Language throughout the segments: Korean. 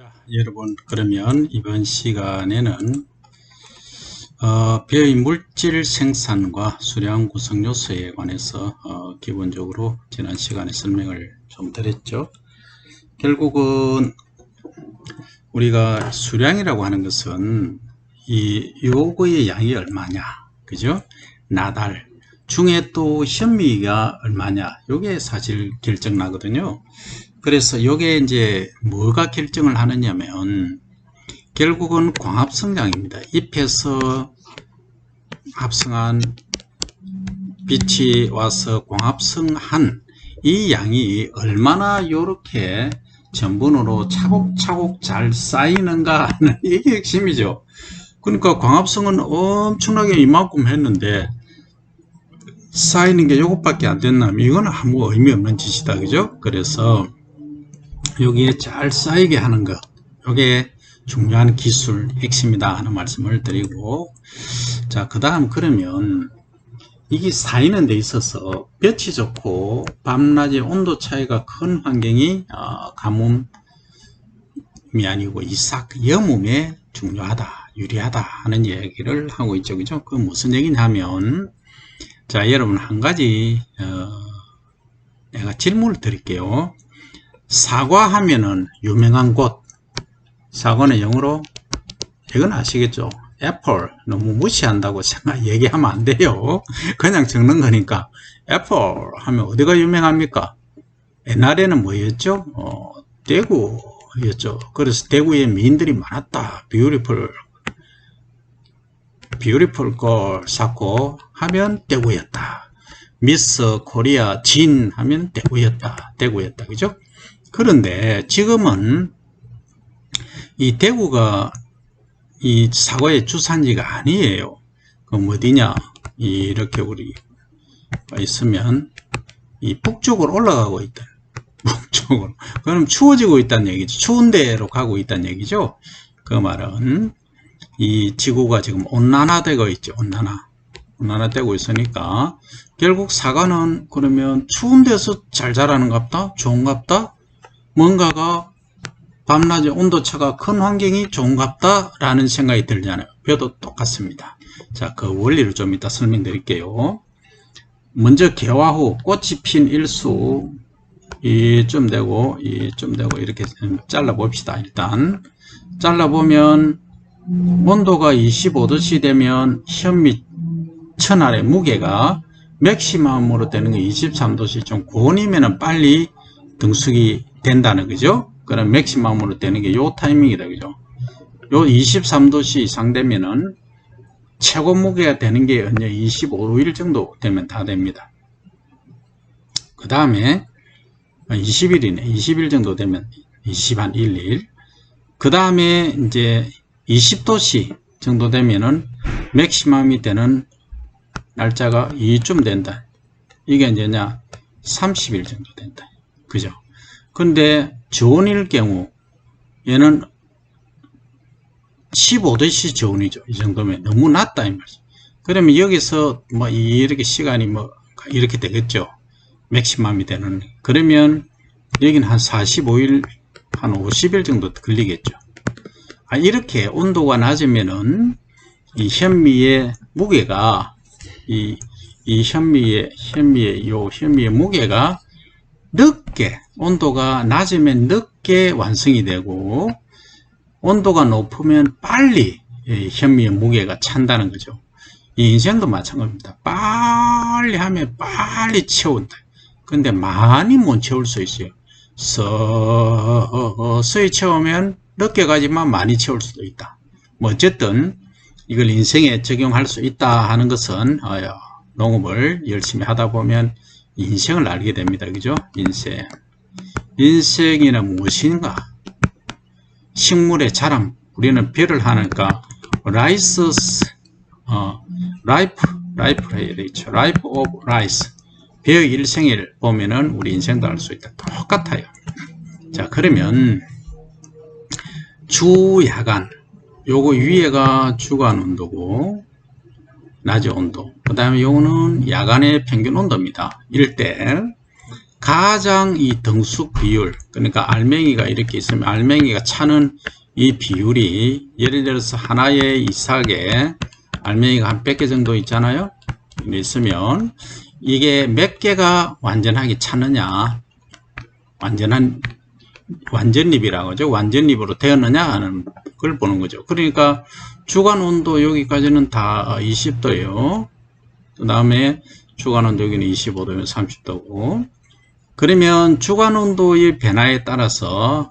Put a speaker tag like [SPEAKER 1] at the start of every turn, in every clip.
[SPEAKER 1] 자, 여러분, 그러면 이번 시간에는 벼의 물질 생산과 수량 구성 요소에 관해서 기본적으로 지난 시간에 설명을 좀 드렸죠. 결국은 우리가 수량이라고 하는 것은 요거의 양이 얼마냐, 그죠? 나달 중에 또 현미가 얼마냐, 요게 사실 결정 나거든요. 그래서 요게 이제 뭐가 결정을 하느냐면 결국은 광합성량입니다. 잎에서 합성한 빛이 와서 광합성한 이 양이 얼마나 요렇게 전분으로 차곡차곡 잘 쌓이는가 하는 이게 핵심이죠. 그러니까 광합성은 엄청나게 이만큼 했는데 쌓이는 게 요것밖에 안 됐나면 이건 아무 의미 없는 짓이다, 그죠? 그래서 여기에 잘 쌓이게 하는 것, 이게 중요한 기술 핵심이다 하는 말씀을 드리고, 자, 그 다음 그러면 이게 쌓이는 데 있어서 볕이 좋고 밤낮의 온도 차이가 큰 환경이 가뭄이 아니고 이삭 여뭄에 중요하다, 유리하다 하는 얘기를 하고 있죠, 그죠? 그 무슨 얘기냐면, 자, 여러분 한 가지 내가 질문을 드릴게요. 사과 하면은 유명한 곳, 사과는 영어로 이건 아시겠죠? 애플. 너무 무시한다고 얘기하면 안 돼요. 그냥 적는 거니까. 애플 하면 어디가 유명합니까? 옛날에는 뭐였죠? 대구였죠. 그래서 대구에 미인들이 많았다. 뷰티풀 걸 쌓고 하면 대구였다. 미스 코리아 진 하면 대구였다. 그죠? 그런데 지금은 이 대구가 이 사과의 주산지가 아니에요. 그럼 어디냐? 이렇게 우리 있으면 이 북쪽으로 올라가고 있다. 북쪽으로. 그럼 추워지고 있다는 얘기죠. 추운 데로 가고 있다는 얘기죠. 그 말은 이 지구가 지금 온난화되고 있죠. 온난화되고 있으니까 결국 사과는 그러면 추운 데서 잘 자라는갑다? 좋은갑다? 뭔가가 밤낮의 온도차가 큰 환경이 좋은갑다 라는 생각이 들잖아요. 벼도 똑같습니다. 자, 그 원리를 좀 이따 설명드릴게요. 먼저 개화 후 꽃이 핀 일수 이쯤 되고 이렇게 잘라 봅시다. 일단 잘라 보면 온도가 25도씨 되면 현미 천알의 무게가 맥시멈으로 되는 게 23도씨, 좀 고온이면 빨리 등숙이 된다는 거죠. 그럼 맥시멈으로 되는 게 요 타이밍이다, 그죠? 요 23도씨 이상 되면은 최고 무게가 되는 게 25일 정도 되면 다 됩니다. 그 다음에 20일이네. 20일 정도 되면 20한 1일. 그 다음에 이제 20도씨 정도 되면은 맥시멈이 되는 날짜가 이쯤 된다. 이게 이제냐 30일 정도 된다. 그죠? 근데 저온일 경우 얘는 15도씨 저온이죠. 이 정도면 너무 낮다 이 말이죠. 그러면 여기서 뭐 이렇게 시간이 뭐 이렇게 되겠죠. 맥시멈이 되는. 그러면 여기는 한 45일 한 50일 정도 걸리겠죠. 이렇게 온도가 낮으면은 이 현미의 무게가 현미의 무게가 늦게, 온도가 낮으면 늦게 완성이 되고 온도가 높으면 빨리 현미의 무게가 찬다는 거죠. 이 인생도 마찬가지입니다. 빨리 하면 빨리 채운다. 근데 많이 못 채울 수 있어요. 서서히 채우면 늦게 가지만 많이 채울 수도 있다. 뭐 어쨌든 이걸 인생에 적용할 수 있다 하는 것은 농업을 열심히 하다 보면 인생을 알게 됩니다. 그죠? 인생이란 무엇인가? 식물의 자랑. 우리는 벼를 하니까 라이프 오브 라이스. 벼의 일생을 보면은 우리 인생도 알 수 있다. 똑같아요. 자, 그러면 주, 야간. 요거 위에가 주간 온도고 낮의 온도. 그 다음에 요거는 야간의 평균 온도입니다. 이럴 때 가장 이 등수 비율, 그러니까 알맹이가 이렇게 있으면 알맹이가 차는 이 비율이, 예를 들어서 하나의 이삭에 알맹이가 한 100개 정도 있잖아요. 있으면 이게 몇 개가 완전하게 차느냐, 완전립이라고 하죠. 완전립으로 되었느냐 하는 걸 보는 거죠. 그러니까 주간 온도 여기까지는 다 20도예요. 그 다음에 주간 온도 여기는 25도면 30도고, 그러면 주간 온도의 변화에 따라서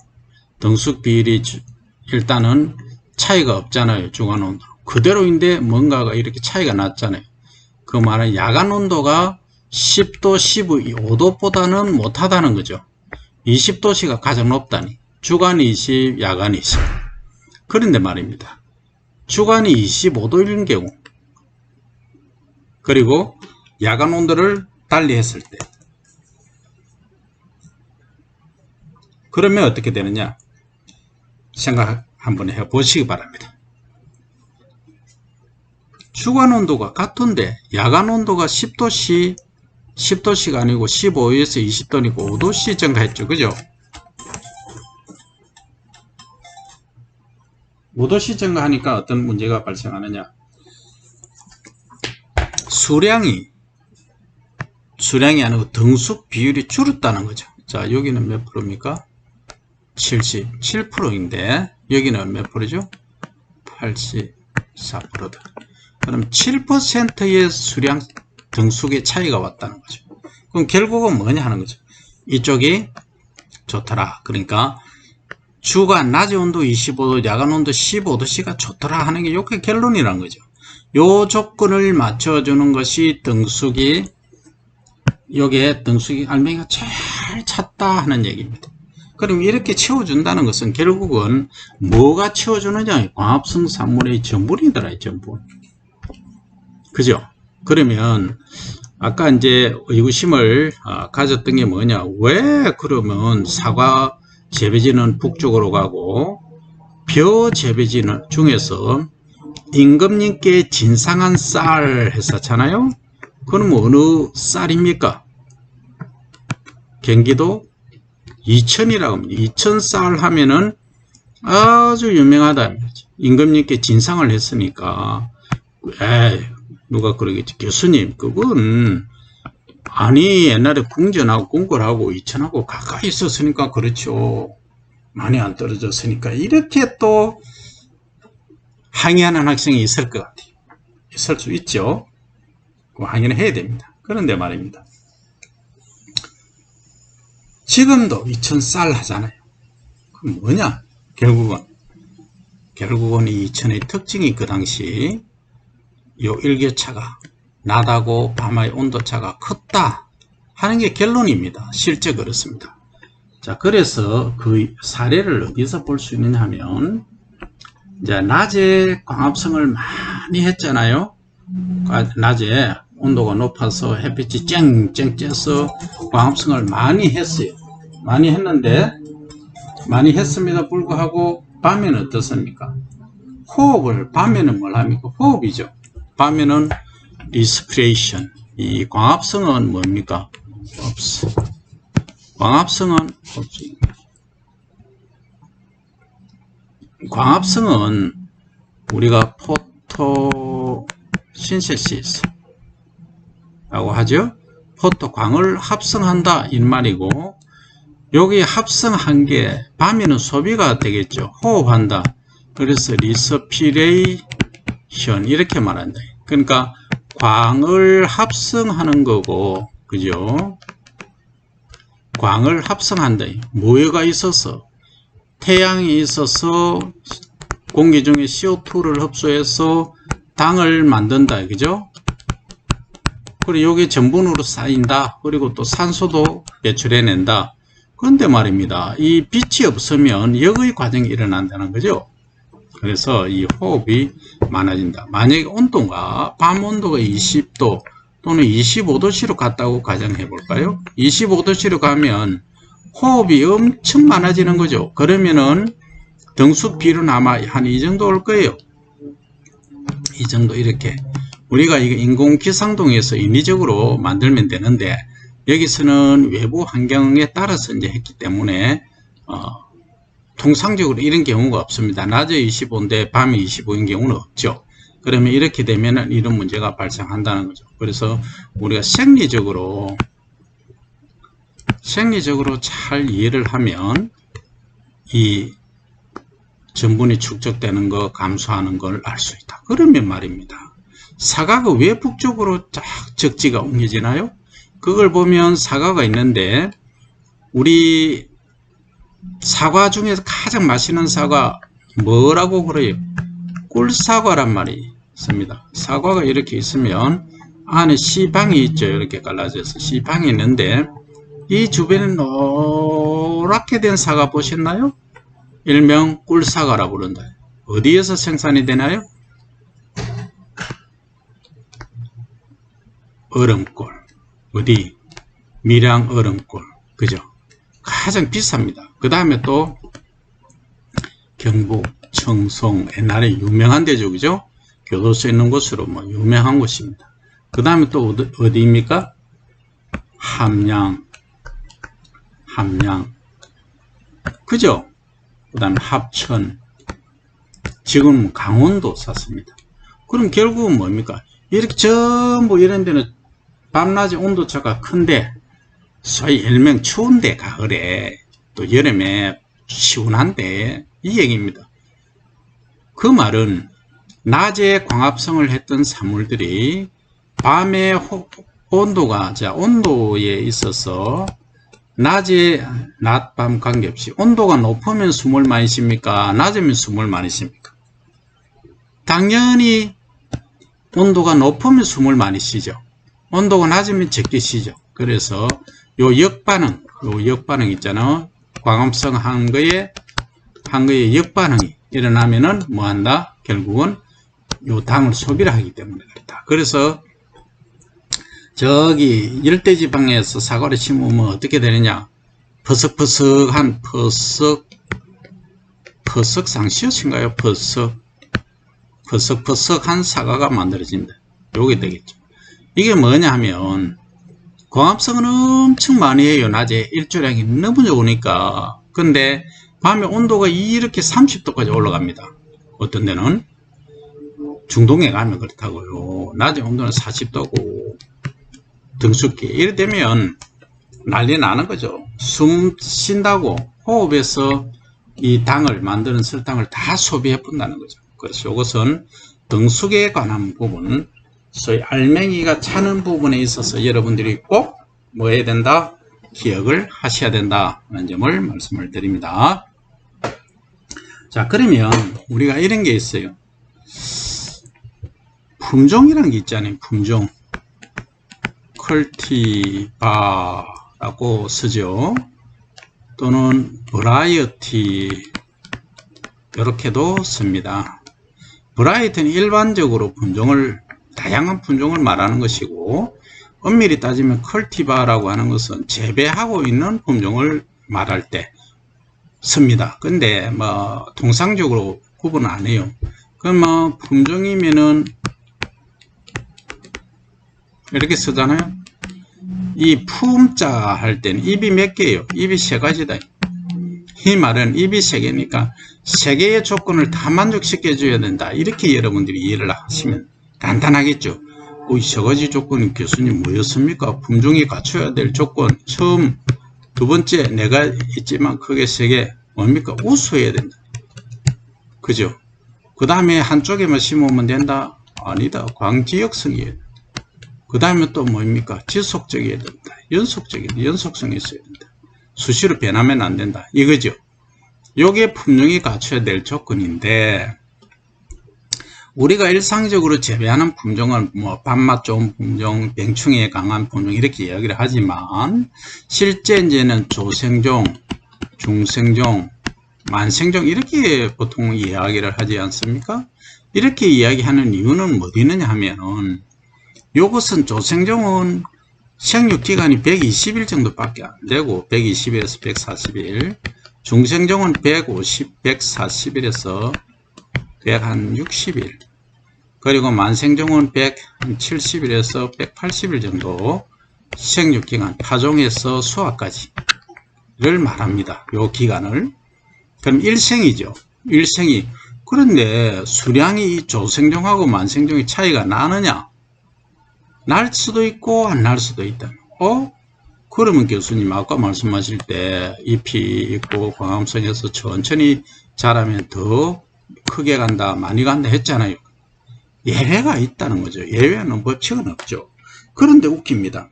[SPEAKER 1] 등수 비율이 일단은 차이가 없잖아요. 주간 온도 그대로인데 뭔가가 이렇게 차이가 났잖아요. 그 말은 야간 온도가 10도, 15도보다는 못하다는 거죠. 20도씨가 가장 높다니. 주간이 20, 야간이 20. 그런데 말입니다. 주간이 25도인 경우, 그리고 야간 온도를 달리 했을 때, 그러면 어떻게 되느냐 생각 한번 해보시기 바랍니다. 주간 온도가 같은데 야간 온도가 10도씨가 아니고 15에서 20도니까 5도씨 증가했죠. 그죠? 5도씨 증가하니까 어떤 문제가 발생하느냐, 수량이 아니고 등수 비율이 줄었다는 거죠. 자, 여기는 몇 프로입니까? 77%인데 여기는 몇 프로죠? 84%다. 그럼 7%의 수량 등수의 차이가 왔다는 거죠. 그럼 결국은 뭐냐 하는 거죠. 이쪽이 좋더라. 그러니까 주간 낮의 온도 25도, 야간 온도 15도씨가 좋더라 하는 게 이게 결론이라는 거죠. 요 조건을 맞춰주는 것이 등수기, 여기에 등수기 알맹이가 잘 찼다 하는 얘기입니다. 그럼 이렇게 채워준다는 것은 결국은 뭐가 채워주느냐? 광합성 산물의 전분이더라, 전분. 그죠? 그러면 아까 이제 의구심을 가졌던 게 뭐냐? 왜 그러면 사과 재배지는 북쪽으로 가고 벼 재배지는 중에서 임금님께 진상한 쌀 했었잖아요. 그럼 어느 쌀입니까? 경기도 이천이라고 합니다. 이천 쌀 하면은 아주 유명하다. 임금님께 진상을 했으니까, 에이, 누가 그러겠지. 교수님, 그건 아니 옛날에 궁전하고 궁궐하고 이천하고 가까이 있었으니까 그렇죠. 많이 안 떨어졌으니까. 이렇게 또 항의하는 학생이 있을 것 같아요. 있을 수 있죠. 그 항의는 해야 됩니다. 그런데 말입니다. 지금도 이천 쌀 하잖아요. 그럼 뭐냐? 결국은 이 이천의 특징이 그 당시 요 일교차가 낮하고 밤의 온도차가 컸다 하는 게 결론입니다. 실제 그렇습니다. 자, 그래서 그 사례를 어디서 볼 수 있느냐 하면, 이제 낮에 광합성을 많이 했잖아요. 낮에 온도가 높아서 햇빛이 쨍쨍 쬐서 광합성을 많이 했어요. 많이 했음에도 불구하고 밤에는 어떻습니까? 밤에는 뭘 합니까? 호흡이죠. 밤에는 리스피레이션. 이 광합성은 뭡니까? 없어. 광합성은 없어. 광합성은 우리가 포토신세시스 라고 하죠. 포토광을 합성한다 이 말이고, 여기 합성한 게 밤에는 소비가 되겠죠. 호흡한다. 그래서 리스피레이션 이렇게 말한다. 그러니까 광을 합성하는 거고, 그죠? 광을 합성한다. 무엇가 있어서, 태양이 있어서 공기 중에 CO2를 흡수해서 당을 만든다. 그죠? 그리고 여기 전분으로 쌓인다. 그리고 또 산소도 배출해낸다. 그런데 말입니다. 이 빛이 없으면 역의 과정이 일어난다는 거죠. 그래서 이 호흡이 많아진다. 만약에 온도가 밤 온도가 20도 또는 25도씨로 갔다고 가정해 볼까요? 25도씨로 가면 호흡이 엄청 많아지는 거죠. 그러면은 등수 비율은 아마 한 이 정도 올 거예요. 이 정도. 이렇게 우리가 이거 인공기상동에서 인위적으로 만들면 되는데, 여기서는 외부 환경에 따라서 이제 했기 때문에 통상적으로 이런 경우가 없습니다. 낮에 25인데 밤에 25인 경우는 없죠. 그러면 이렇게 되면은 이런 문제가 발생한다는 거죠. 그래서 우리가 생리적으로 잘 이해를 하면 이 전분이 축적되는 거, 감소하는 걸 알 수 있다. 그러면 말입니다. 사과가 왜 북쪽으로 쫙 적지가 옮겨지나요? 그걸 보면 사과가 있는데 우리 사과 중에서 가장 맛있는 사과 뭐라고 그래요? 꿀사과란 말이 있습니다. 사과가 이렇게 있으면 안에 씨방이 있죠. 이렇게 갈라져서 씨방이 있는데 이 주변에 노랗게 된 사과 보셨나요? 일명 꿀사과라고 부른다. 어디에서 생산이 되나요? 얼음골. 어디? 밀양 얼음골. 그죠? 가장 비쌉니다. 그 다음에 또 경북, 청송, 옛날에 유명한 데죠. 그죠? 교도소 있는 곳으로 뭐 유명한 곳입니다. 그 다음에 또 어디입니까? 함양. 그죠? 그 다음에 합천. 지금 강원도 샀습니다. 그럼 결국은 뭡니까? 이렇게 전부 이런 데는 밤낮의 온도차가 큰데, 소위 일명 추운데 가을에 또 여름에 시원한데 이 얘기입니다. 그 말은 낮에 광합성을 했던 사물들이 밤에 온도가 온도에 있어서 낮에 낮밤 관계없이 온도가 높으면 숨을 많이 쉽니까? 낮으면 숨을 많이 쉽니까? 당연히 온도가 높으면 숨을 많이 쉬죠. 온도가 낮으면 적게 쉬죠. 그래서 요 역반응 있잖아요. 광합성 한 거에 역반응이 일어나면은 뭐 한다? 결국은 요 당을 소비를 하기 때문에 그렇다. 그래서 저기 열대지방에서 사과를 심으면 어떻게 되느냐? 퍼석퍼석한 퍼석상시옷인가요? 퍼석퍼석한 사과가 만들어진다. 요게 되겠죠. 이게 뭐냐 하면 광합성은 엄청 많이 해요. 낮에 일조량이 너무 좋으니까. 근데 밤에 온도가 이렇게 30도까지 올라갑니다. 어떤 데는 중동에 가면 그렇다고요. 낮에 온도는 40도고 등수기 이래 되면 난리 나는 거죠. 숨 쉰다고 호흡에서 이 당을 만드는 설탕을 다 소비해 본다는 거죠. 그래서 이것은 등수기에 관한 부분, 소위 알맹이가 차는 부분에 있어서 여러분들이 꼭 뭐 해야 된다? 기억을 하셔야 된다 하는 점을 말씀을 드립니다. 자, 그러면 우리가 이런 게 있어요. 품종이라는 게 있잖아요. 품종. 컬티바라고 쓰죠. 또는 버라이어티 이렇게도 씁니다. 버라이어티는 일반적으로 다양한 품종을 말하는 것이고, 엄밀히 따지면 컬티바라고 하는 것은 재배하고 있는 품종을 말할 때 씁니다. 근데 뭐 통상적으로 구분 안 해요. 그럼 뭐 품종이면은 이렇게 쓰잖아요. 이 품자 할 때는 입이 몇 개예요? 입이 세 가지다. 이 말은 입이 세 개니까 세 개의 조건을 다 만족시켜 줘야 된다. 이렇게 여러분들이 이해를 하시면 간단하겠죠. 세 가지 조건은 교수님 뭐였습니까? 품종이 갖춰야 될 조건. 처음, 두 번째, 내가 있지만 크게 세 개. 뭡니까? 우수해야 된다. 그죠? 그 다음에 한쪽에만 심으면 된다? 아니다. 광지역성이에요. 그 다음에 또 뭡니까? 지속적이어야 된다. 연속성이 있어야 된다. 수시로 변하면 안 된다. 이거죠. 요게 품종이 갖춰야 될 조건인데, 우리가 일상적으로 재배하는 품종은 뭐 밥맛 좋은 품종, 병충해에 강한 품종 이렇게 이야기를 하지만 실제 이제는 조생종, 중생종, 만생종 이렇게 보통 이야기를 하지 않습니까? 이렇게 이야기하는 이유는 어디 있느냐 하면은 요것은 조생종은 생육기간이 120일 정도밖에 안 되고 120일에서 140일, 중생종은 140일에서 160일, 그리고 만생종은 170일에서 180일 정도 생육기간, 파종에서 수확까지를 말합니다. 요 기간을. 그럼 일생이죠. 일생이. 그런데 수량이 조생종하고 만생종의 차이가 나느냐? 날 수도 있고 안 날 수도 있다. 그러면 교수님 아까 말씀하실 때 잎이 있고 광합성에서 천천히 자라면 더 크게 간다, 많이 간다 했잖아요. 예외가 있다는 거죠. 예외는 법칙은 없죠. 그런데 웃깁니다.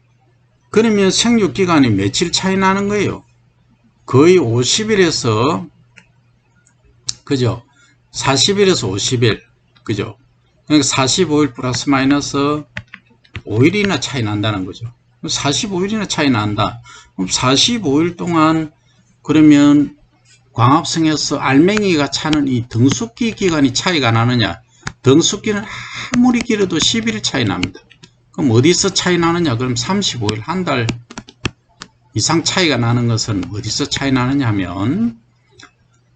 [SPEAKER 1] 그러면 생육기간이 며칠 차이 나는 거예요? 거의 50일에서 그죠? 40일에서 50일 그죠? 그러니까 45일 플러스 마이너스 5일이나 차이 난다는 거죠. 45일이나 차이 난다. 그럼 45일 동안 그러면 광합성에서 알맹이가 차는 이 등숙기 기간이 차이가 나느냐? 등숙기는 아무리 길어도 10일 차이 납니다. 그럼 어디서 차이 나느냐? 그럼 35일, 한 달 이상 차이가 나는 것은 어디서 차이 나느냐 하면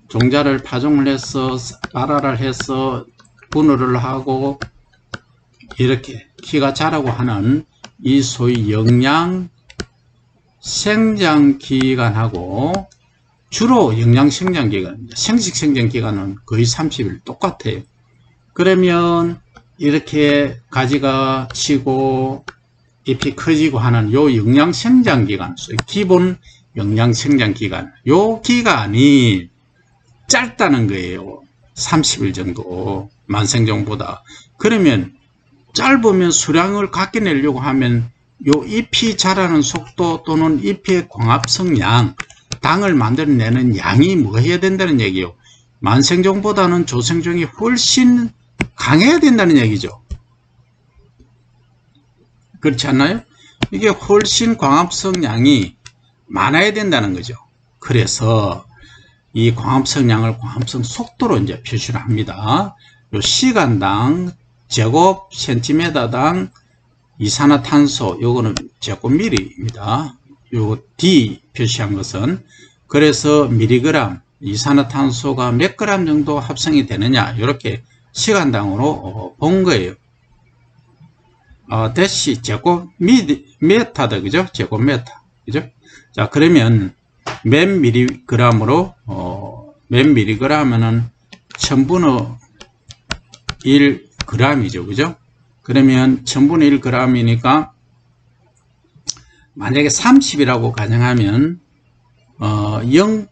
[SPEAKER 1] 종자를 파종을 해서 발화를 해서 분할을 하고 이렇게 키가 자라고 하는 이 소위 영양 생장 기간하고 주로 영양 생장 기간, 생식 생장 기간은 거의 30일 똑같아요. 그러면 이렇게 가지가 치고 잎이 커지고 하는 요 영양 생장 기간, 기본 영양 생장 기간, 요 기간이 짧다는 거예요. 30일 정도 만생종보다. 그러면 짧으면 수량을 깎아내려고 하면 요 잎이 자라는 속도 또는 잎의 광합성 양, 당을 만들어내는 양이 뭐 해야 된다는 얘기예요. 만생종보다는 조생종이 훨씬 강해야 된다는 얘기죠. 그렇지 않나요? 이게 훨씬 광합성 양이 많아야 된다는 거죠. 그래서 이 광합성 양을 광합성 속도로 이제 표시를 합니다. 요 시간당 제곱 센티미터당 이산화탄소, 요거는 제곱미리입니다. 요 D 표시한 것은. 그래서 미리그램 이산화탄소가 몇 그램 정도 합성이 되느냐, 이렇게 시간당으로 본 거예요. 대시 제곱미터다, 그죠? 제곱미터, 그죠? 자, 그러면 몇 미리그램으로 몇 미리그램은 1000분의 1g이죠, 그죠? 그러면 1000분의 1g이니까 만약에 30이라고 가정하면 100mg이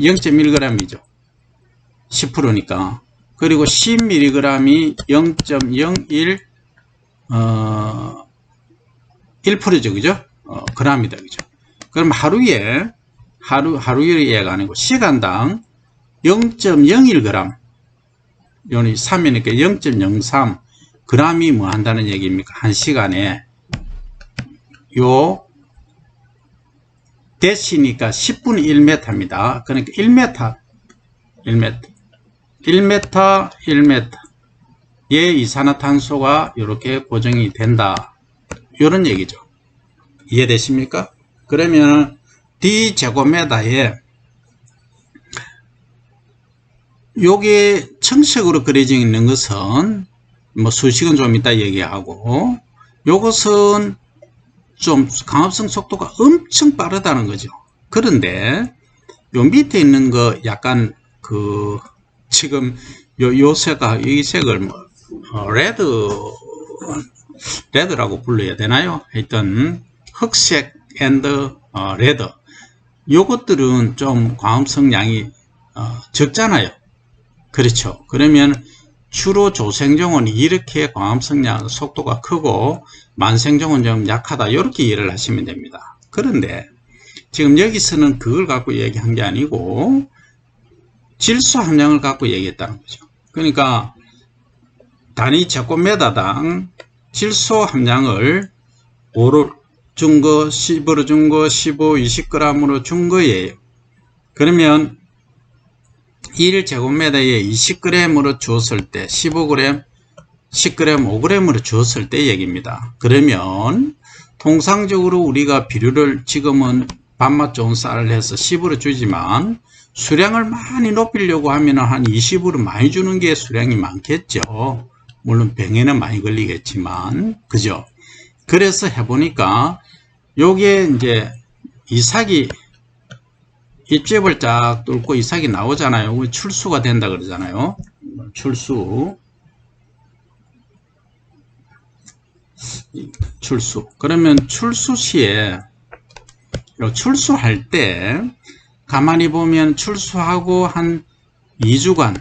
[SPEAKER 1] 0.1g이죠. 10%니까. 그리고 10mg이 0.01 1%죠, 그죠? g입니다, 그죠? 그럼 하루에 아니고 시간당 0.01g, 요니 3이니까 0.03 g이 뭐 한다는 얘기입니까? 한 시간에. 요 대시니까 10분의 1m입니다. 그러니까 1m의 이산화탄소가 이렇게 고정이 된다, 이런 얘기죠. 이해되십니까? 그러면 D 제곱미터에 요게 청색으로 그려져 있는 것은 뭐 수식은 좀 이따 얘기하고, 요것은 좀 광합성 속도가 엄청 빠르다는 거죠. 그런데 요 밑에 있는 거 약간 지금 요 색가, 이 색을 뭐 레드라고 불러야 되나요? 하여튼 흑색 앤드 레드, 요것들은 좀 광합성 양이 적잖아요. 그렇죠. 그러면 주로 조생종은 이렇게 광합성 양 속도가 크고 만생종은 좀 약하다, 이렇게 이해를 하시면 됩니다. 그런데 지금 여기서는 그걸 갖고 얘기한 게 아니고 질소 함량을 갖고 얘기했다는 거죠. 그러니까 단위 제곱미터당 질소 함량을 5를 준 거, 10으로 준 거, 15, 20g으로 준 거예요. 그러면 1제곱미터에 20g으로 주었을 때, 15g, 10g, 5g으로 주었을 때 얘기입니다. 그러면 통상적으로 우리가 비료를 지금은 밥맛 좋은 쌀을 해서 10으로 주지만 수량을 많이 높이려고 하면 한 20으로 많이 주는 게 수량이 많겠죠. 물론 병에는 많이 걸리겠지만, 그죠? 그래서 해보니까 요게 이제 이삭이 입집을 쫙 뚫고 이삭이 나오잖아요. 출수가 된다 그러잖아요. 출수. 그러면 출수 시에 출수할 때 가만히 보면 출수하고 한 2주간이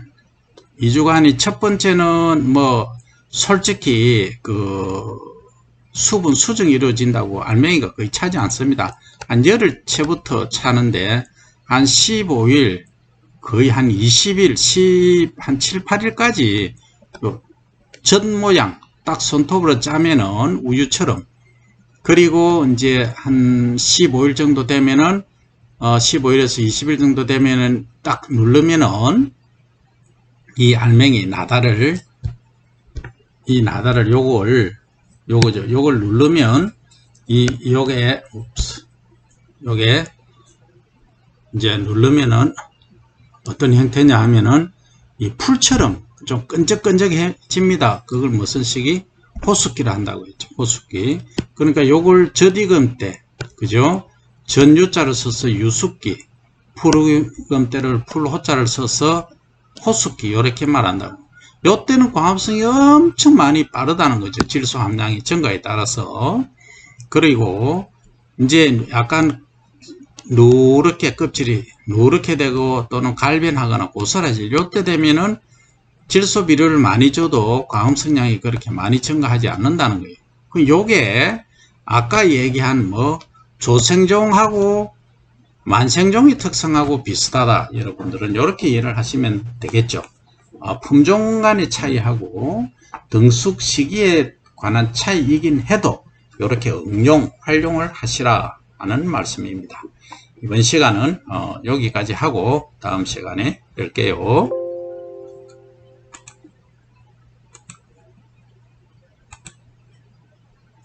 [SPEAKER 1] 첫 번째는 뭐 솔직히 그 수분 수정이 이루어진다고 알맹이가 거의 차지 않습니다. 한 열흘째부터 차는데 한 15일 거의 한 20일 한 7, 8일까지 전 모양 딱 손톱으로 짜면은 우유처럼, 그리고 이제 한 15일 정도 되면은 15일에서 20일 정도 되면은 딱 누르면은 이 알맹이 나다를 요걸 누르면 요게 이제 누르면은 어떤 형태냐 하면은 이 풀처럼 좀 끈적끈적해집니다. 그걸 무슨 식이? 호숫기를 한다고 했죠. 호숫기. 그러니까 요걸 젖익음 때, 그죠? 전유자를 써서 유숫기, 풀익음때를 풀호자를 써서 호숫기, 요렇게 말한다고. 요때는 광합성이 엄청 많이 빠르다는 거죠. 질소 함량이 증가에 따라서. 그리고 이제 약간 누렇게 껍질이 누렇게 되고 또는 갈변하거나 고설해질 요때 되면은 질소 비료를 많이 줘도 광합성량이 그렇게 많이 증가하지 않는다는 거예요. 그럼 요게 아까 얘기한 뭐 조생종하고 만생종의 특성하고 비슷하다. 여러분들은 이렇게 이해를 하시면 되겠죠. 품종 간의 차이하고 등숙 시기에 관한 차이이긴 해도 이렇게 활용을 하시라 하는 말씀입니다. 이번 시간은 여기까지 하고 다음 시간에 뵐게요.